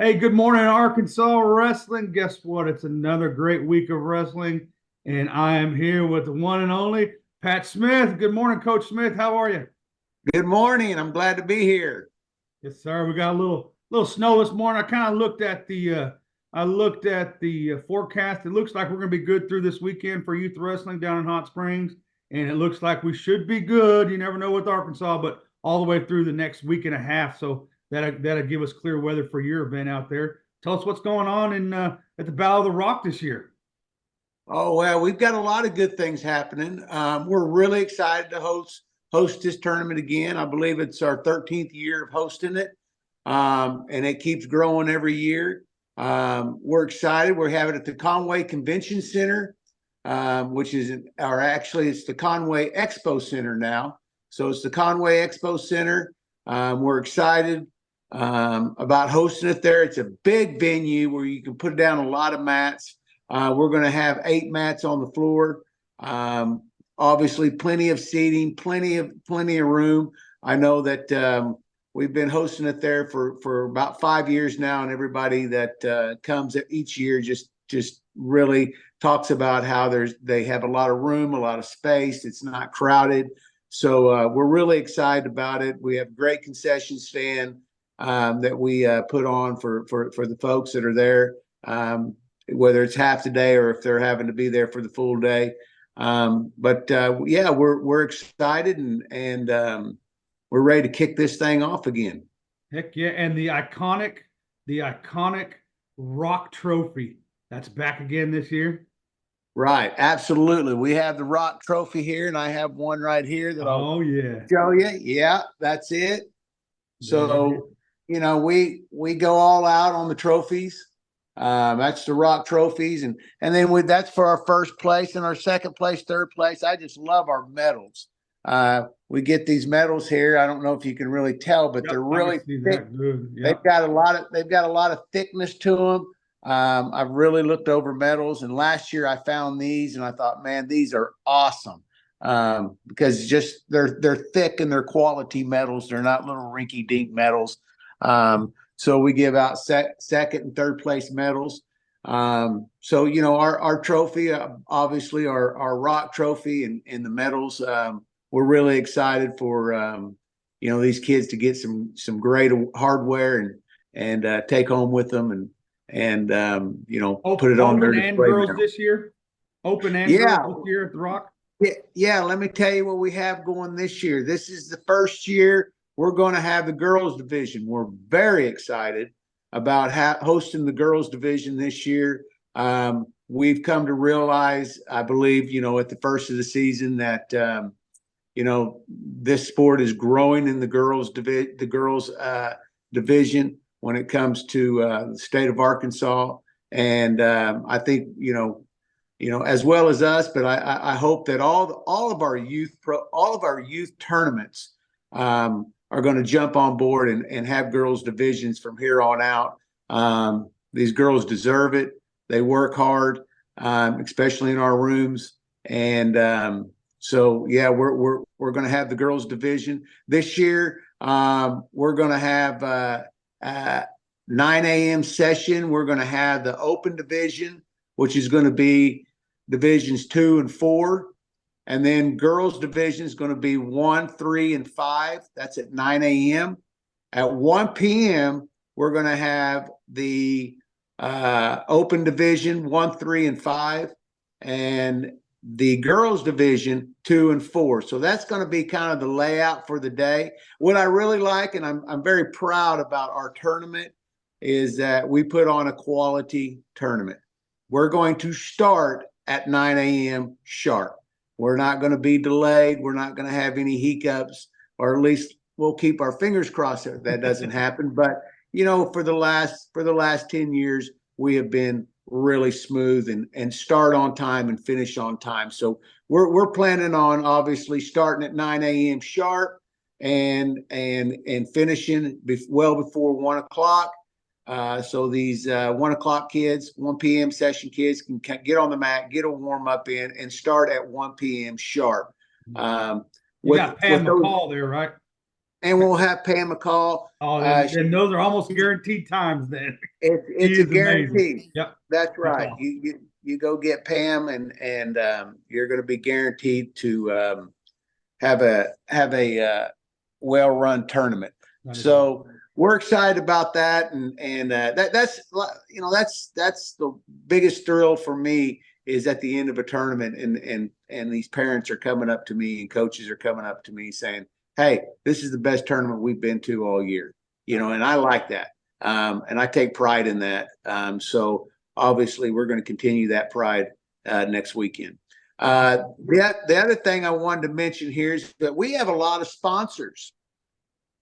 Hey, good morning, Arkansas wrestling. Guess what? It's another great week of wrestling, and I am here with the one and only Pat Smith. Good morning, Coach Smith. How are you? Good morning. I'm glad to be here. Yes, sir. We got a little snow this morning. I kind of looked at the forecast. It looks like we're going to be good through this weekend for youth wrestling down in Hot Springs, and it looks like we should be good. You never know with Arkansas, but all the way through the next week and a half. So that'll give us clear weather for your event out there. Tell us what's going on in at the Battle of the Rock this year. Oh, well, we've got a lot of good things happening. We're really excited to host this tournament again. I believe it's our 13th year of hosting it, and it keeps growing every year. We're excited. We're having it at the Conway Convention Center, which is, or actually, it's the Conway Expo Center now. So it's the Conway Expo Center. We're excited about hosting it there. It's a big venue where you can put down a lot of mats. We're going to have 8 mats on the floor. Obviously, plenty of seating, plenty of room. I know that we've been hosting it there for about 5 years now, and everybody that comes each year just really talks about how they have a lot of room, a lot of space. It's not crowded, so we're really excited about it. We have a great concession stand that we put on for the folks that are there. Whether it's half the day or if they're having to be there for the full day. Yeah, we're excited and we're ready to kick this thing off again. Heck yeah. And the iconic Rock Trophy, that's back again this year. Right, absolutely. We have the Rock Trophy here, and I have one right here that I'll show you. Yeah, that's it. So, you know, we go all out on the trophies. That's the Rock trophies, and then that's for our first place and our second place, third place. I just love our medals. We get these medals here. I don't know if you can really tell, but they're really thick. They've got a lot of thickness to them. I've really looked over medals, and last year I found these, and I thought, man, these are awesome because just they're thick and they're quality medals. They're not little rinky-dink medals. So we give out second and third place medals. So, you know, our trophy, obviously our Rock trophy and the medals, we're really excited for, you know, these kids to get some great hardware and take home with them and you know, put it on their display. Open and girls this year? Open and girls this year at the Rock? Yeah, let me tell you what we have going this year. This is the first year we're going to have the girls division. We're very excited about hosting the girls division this year. We've come to realize, I believe, you know, at the first of the season that, you know, this sport is growing in the girls division when it comes to the state of Arkansas. And I think, you know, as well as us, but I hope that all of our youth tournaments are going to jump on board and have girls divisions from here on out. These girls deserve it. They work hard, especially in our rooms. And so, yeah, we're going to have the girls division this year. We're going to have 9 a.m. session. We're going to have the open division, which is going to be divisions 2 and 4. And then girls division is going to be 1, 3, and 5. That's at 9 a.m. At 1 p.m., we're going to have the open division 1, 3, and 5, and the girls division 2 and 4. So that's going to be kind of the layout for the day. What I really like, and I'm very proud about our tournament, is that we put on a quality tournament. We're going to start at 9 a.m. sharp. We're not going to be delayed. We're not going to have any hiccups, or at least we'll keep our fingers crossed that that doesn't happen. But, you know, for the last 10 years, we have been really smooth and start on time and finish on time. So we're planning on obviously starting at 9 a.m. sharp and finishing well before 1 o'clock. So these 1 o'clock kids, 1 p.m. session kids can get on the mat, get a warm up in, and start at 1 p.m. sharp. You got Pam those, McCall there, right? and we'll have Pam McCall. Oh, then those are almost guaranteed times. Then It's a guarantee. Amazing. Yep, that's right. awesome. You go get Pam, and you're going to be guaranteed to have a well run tournament. So we're excited about that, and that's the biggest thrill for me is at the end of a tournament, and these parents are coming up to me and coaches are coming up to me saying, "Hey, this is the best tournament we've been to all year," and I like that, and I take pride in that. So obviously, we're going to continue that pride next weekend. The other thing I wanted to mention here is that we have a lot of sponsors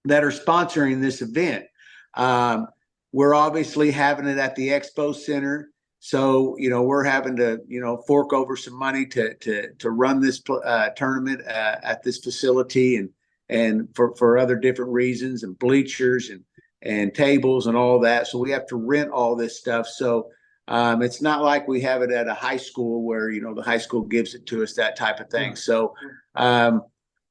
that are sponsoring this event. We're obviously having it at the Expo Center. So, we're having to, fork over some money to run this tournament at this facility and for other different reasons, and bleachers and tables and all that. So we have to rent all this stuff. So it's not like we have it at a high school where, the high school gives it to us, that type of thing. So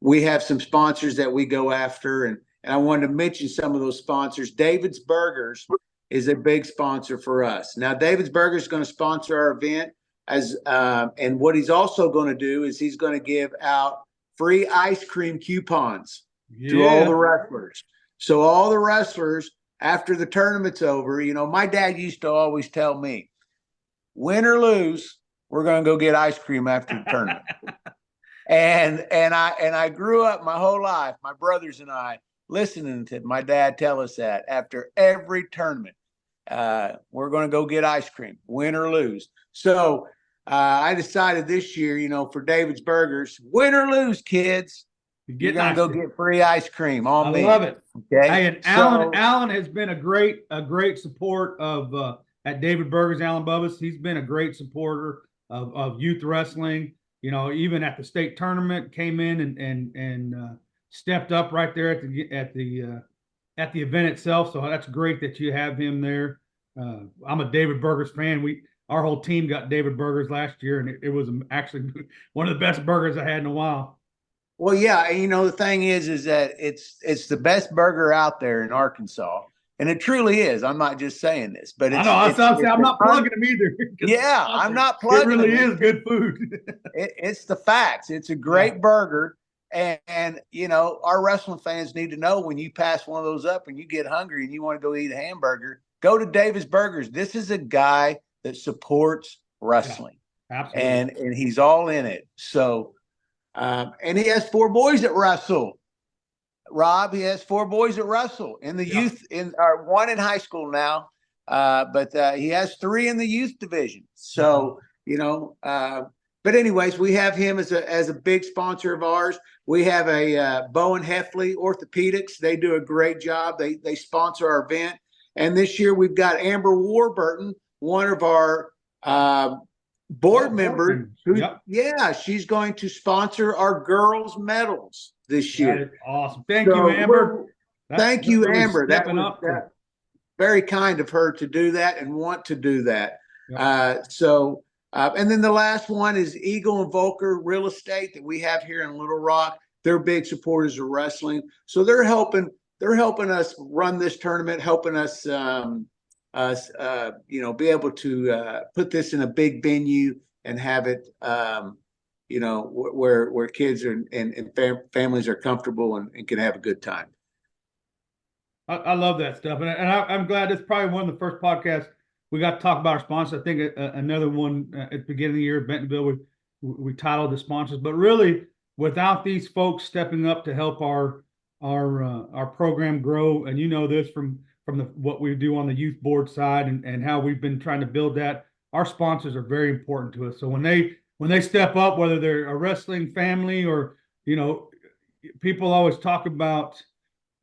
we have some sponsors that we go after, and I wanted to mention some of those sponsors. David's Burgers is a big sponsor for us. Now, David's Burgers is going to sponsor our event, and what he's also going to do is he's going to give out free ice cream coupons to all the wrestlers. So all the wrestlers, after the tournament's over, my dad used to always tell me, win or lose, we're going to go get ice cream after the tournament. And I grew up my whole life, my brothers and I, listening to my dad tell us that after every tournament, we're going to go get ice cream, win or lose. So I decided this year, for David's Burgers, win or lose, kids, you're going to go get free ice cream on me. I love it. Okay. Hey, and Alan has been a great support of at David Burgers, Alan Bubba's. He's been a great supporter of youth wrestling. Even at the state tournament, came in and stepped up right there at the event itself. So that's great that you have him there. I'm a David Burgers fan. Our whole team got David Burgers last year, and it was actually one of the best burgers I had in a while. Well, yeah, and the thing is that it's the best burger out there in Arkansas, and it truly is. I'm not just saying this, but I'm not plugging them either. Yeah, I'm not plugging. It really is good food. It's the facts. It's a great burger. And our wrestling fans need to know, when you pass one of those up and you get hungry and you want to go eat a hamburger, go to Davis Burgers. This is a guy that supports wrestling. Yeah, absolutely. And he's all in it. So, and he has 4 boys that wrestle. Rob, he has 4 boys that wrestle in the youth, one in high school now. But he has 3 in the youth division. So, but anyways, we have him as a big sponsor of ours. We have a Bowen Heffley Orthopedics. They do a great job. They sponsor our event. And this year we've got Amber Warburton, one of our board members. She's going to sponsor our girls' medals this year. That is awesome. Thank you, Amber. Thank you, Amber. That was very kind of her to do that and want to do that. Yep. And then the last one is Eagle and Volker Real Estate that we have here in Little Rock. They're big supporters of wrestling, so they're helping us run this tournament, helping us, be able to put this in a big venue and have it, where kids and families are comfortable and can have a good time. I love that stuff, and I'm glad it's probably one of the first podcasts we got to talk about our sponsors. I think another one at the beginning of the year, Bentonville, we titled the sponsors. But really, without these folks stepping up to help our program grow, and this from what we do on the youth board side and how we've been trying to build that, our sponsors are very important to us. So when they step up, whether they're a wrestling family or people always talk about.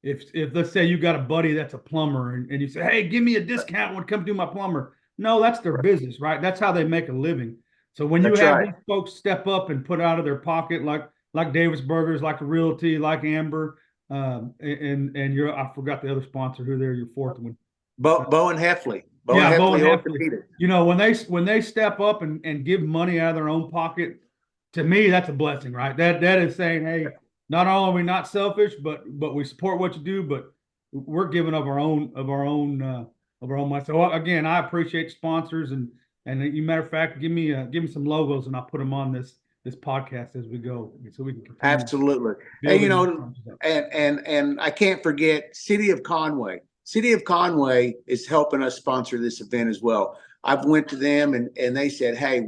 If let's say you got a buddy that's a plumber and you say, hey, give me a discount when it comes to my plumber. No, that's their business, right? That's how they make a living. So when you have these folks step up and put out of their pocket, like Davis Burgers, like Realty, like Amber, and I forgot the other sponsor who they're your fourth one. Bo and Heffley. Bo and Yeah, Bo and Heffley Heffley. Orthopedic. You know, when they step up and give money out of their own pocket, to me, that's a blessing, right? That is saying, hey, not only are we not selfish, but we support what you do, but we're giving of our own money. So again, I appreciate sponsors and you matter of fact, give me some logos and I'll put them on this podcast as we go, so we can continue Absolutely. And building. and I can't forget City of Conway. City of Conway is helping us sponsor this event as well. I've went to them and they said, hey,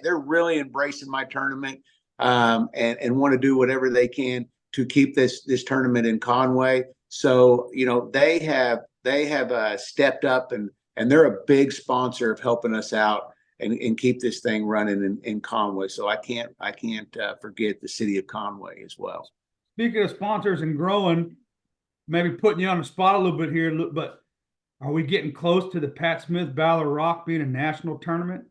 they're really embracing my tournament, and want to do whatever they can to keep this tournament in Conway. So, you know, they have stepped up and they're a big sponsor of helping us out and keep this thing running in Conway. So I can't forget the City of Conway as well. Speaking of sponsors and growing, maybe putting you on the spot a little bit here, but are we getting close to the Pat Smith Battle of the Rock being a national tournament?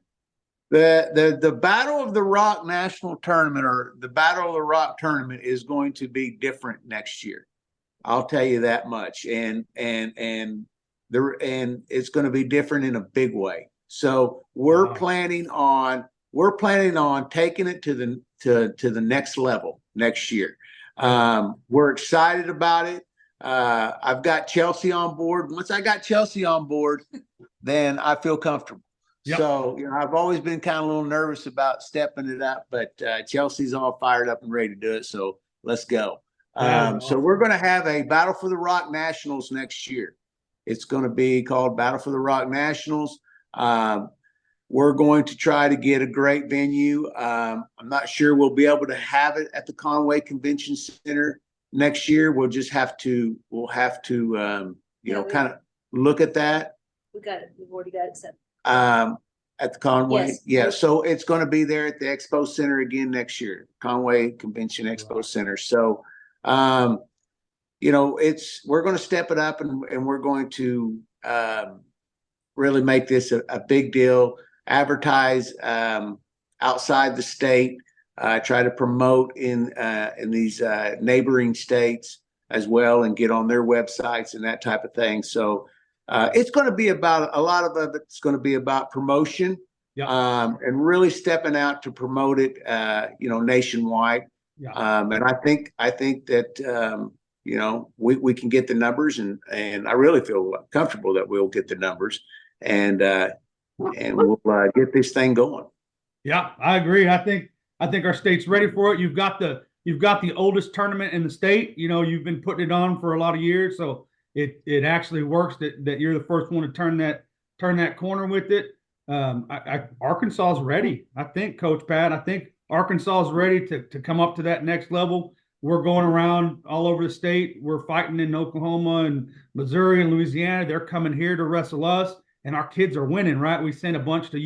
The Battle of the Rock national tournament, or the Battle of the Rock tournament, is going to be different next year. I'll tell you that much. And it's going to be different in a big way. So we're planning on taking it to the next level next year. We're excited about it. I've got Chelsea on board. Once I got Chelsea on board, then I feel comfortable. Yep. So, you know, I've always been kind of a little nervous about stepping it up, but Chelsea's all fired up and ready to do it. So let's go. So we're going to have a Battle for the Rock Nationals next year. It's going to be called Battle for the Rock Nationals. We're going to try to get a great venue. I'm not sure we'll be able to have it at the Conway Convention Center next year. We'll have to kind of look at that. We've already got it set. At the Conway. Yes. Yeah. So it's going to be there at the Expo Center again next year, Conway Convention Expo Center. So, you know, we're going to step it up and we're going to, really make this a big deal, advertise, outside the state, try to promote in these, neighboring states as well, and get on their websites and that type of thing. So, it's going to be about a lot of it's going to be about promotion, and really stepping out to promote it, you know, nationwide. And I think that, you know, we can get the numbers, and I really feel comfortable that we'll get the numbers, and we'll get this thing going. Yeah, I agree. I think our state's ready for it. You've got the oldest tournament in the state. You know, you've been putting it on for a lot of years, so it actually works that you're the first one to turn that corner with it. Arkansas is ready. I think, Coach Pat. I think Arkansas is ready to come up to that next level. We're going around all over the state. We're fighting in Oklahoma and Missouri and Louisiana. They're coming here to wrestle us, and our kids are winning, right? We send a bunch to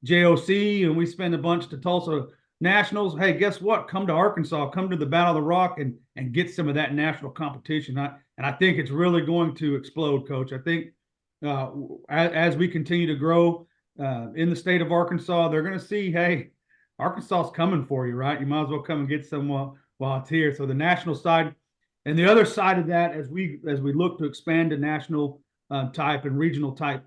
USJOC, and we spend a bunch to Tulsa Nationals. Hey, guess what? Come to Arkansas. Come to the Battle of the Rock and get some of that national competition. And I think it's really going to explode, Coach. I think as we continue to grow in the state of Arkansas, they're going to see, hey, Arkansas is coming for you, right? You might as well come and get some while it's here. So the national side, and the other side of that, as we look to expand to national type and regional type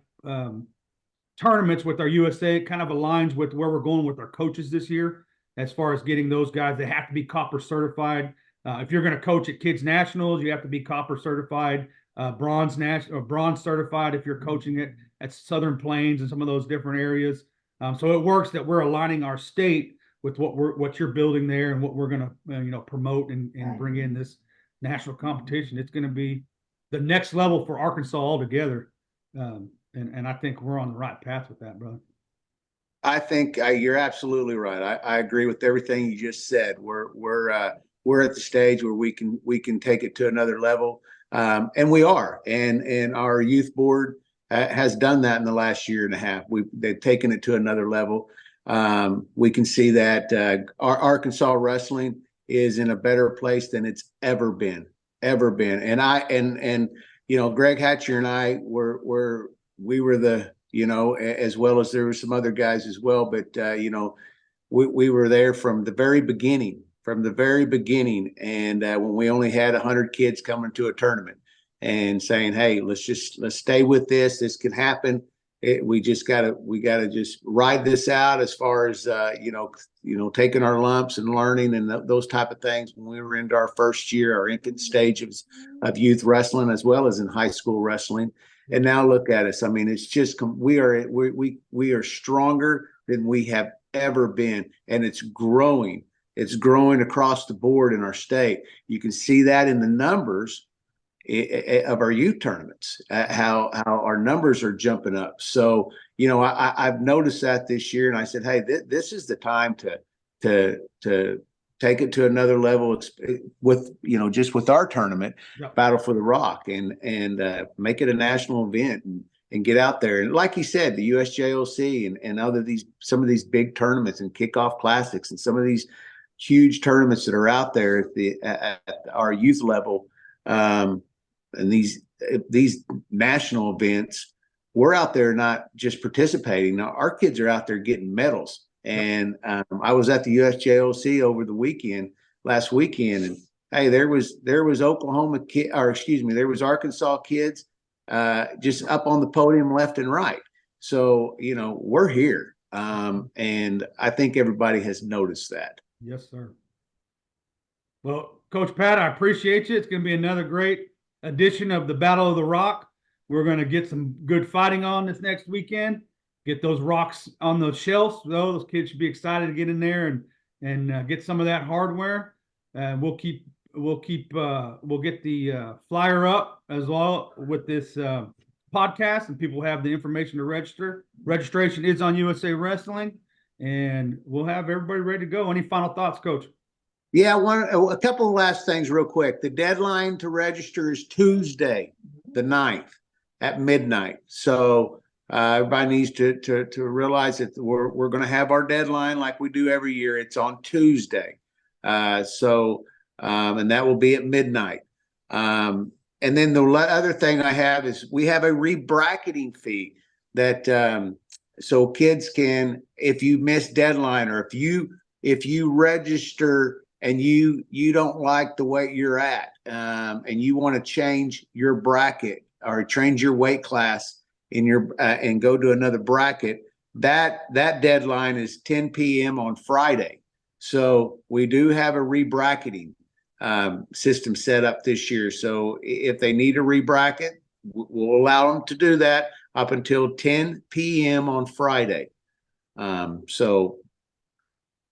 tournaments with our USA, it kind of aligns with where we're going with our coaches this year. As far as getting those guys, they have to be copper certified. If you're going to coach at Kids Nationals, you have to be copper certified, bronze certified if you're coaching at Southern Plains and some of those different areas. So it works that we're aligning our state with what you're building there and what we're going to promote and bring in this national competition. It's going to be the next level for Arkansas altogether, and I think we're on the right path with that, brother. I think you're absolutely right. I agree with everything you just said. We're at the stage where we can take it to another level, and we are. And our youth board has done that in the last year and a half. They've taken it to another level. We can see that our Arkansas wrestling is in a better place than it's ever been. And you know, Greg Hatcher and I we were the, you know, as well as there were some other guys as well. But, you know, we were there from the very beginning. And when we only had 100 kids coming to a tournament, and saying, hey, let's stay with this. This can happen. We gotta just ride this out as far as taking our lumps and learning and those type of things. When we were into our first year, our infant stages of youth wrestling, as well as in high school wrestling, and now look at us. I mean, it's just we are stronger than we have ever been, and it's growing. It's growing across the board in our state. You can see that in the numbers of our youth tournaments, how our numbers are jumping up. So, I've noticed that this year, and I said, hey, this is the time to take it to another level with, just with our tournament, Yep. Battle for the Rock, and make it a national event and get out there. And like you said, the USJLC and some of these big tournaments and kickoff classics and some of these huge tournaments that are out there at our youth level, and these national events, we're out there not just participating. Now, our kids are out there getting medals. And I was at the USJLC over the last weekend, and hey, there was there was Arkansas kids just up on the podium left and right. So, we're here. And I think everybody has noticed that. Yes, sir. Well, Coach Pat, I appreciate you. It's going to be another great edition of the Battle of the Rock. We're going to get some good fighting on this next weekend. Get those rocks on the shelves. Those kids should be excited to get in there and get some of that hardware. We'll get the flyer up as well with this podcast, and people have the information to register. Registration is on USA Wrestling, and we'll have everybody ready to go. Any final thoughts, Coach? Yeah, a couple of last things real quick. The deadline to register is Tuesday, the 9th at midnight. So everybody needs to realize that we're going to have our deadline like we do every year. It's on Tuesday. And that will be at midnight. And then the other thing I have is we have a rebracketing fee that so kids can, if you miss deadline, or if you register and you don't like the weight you're at, and you want to change your bracket or change your weight class in your and go to another bracket, that deadline is 10 p.m. on Friday. So we do have a rebracketing system set up this year. So if they need a rebracket, we'll allow them to do that up until 10 p.m. on Friday. So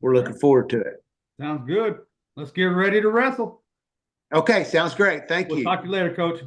we're looking forward to it. Sounds good. Let's get ready to wrestle. Okay, sounds great. Thank you. We'll talk to you later, Coach.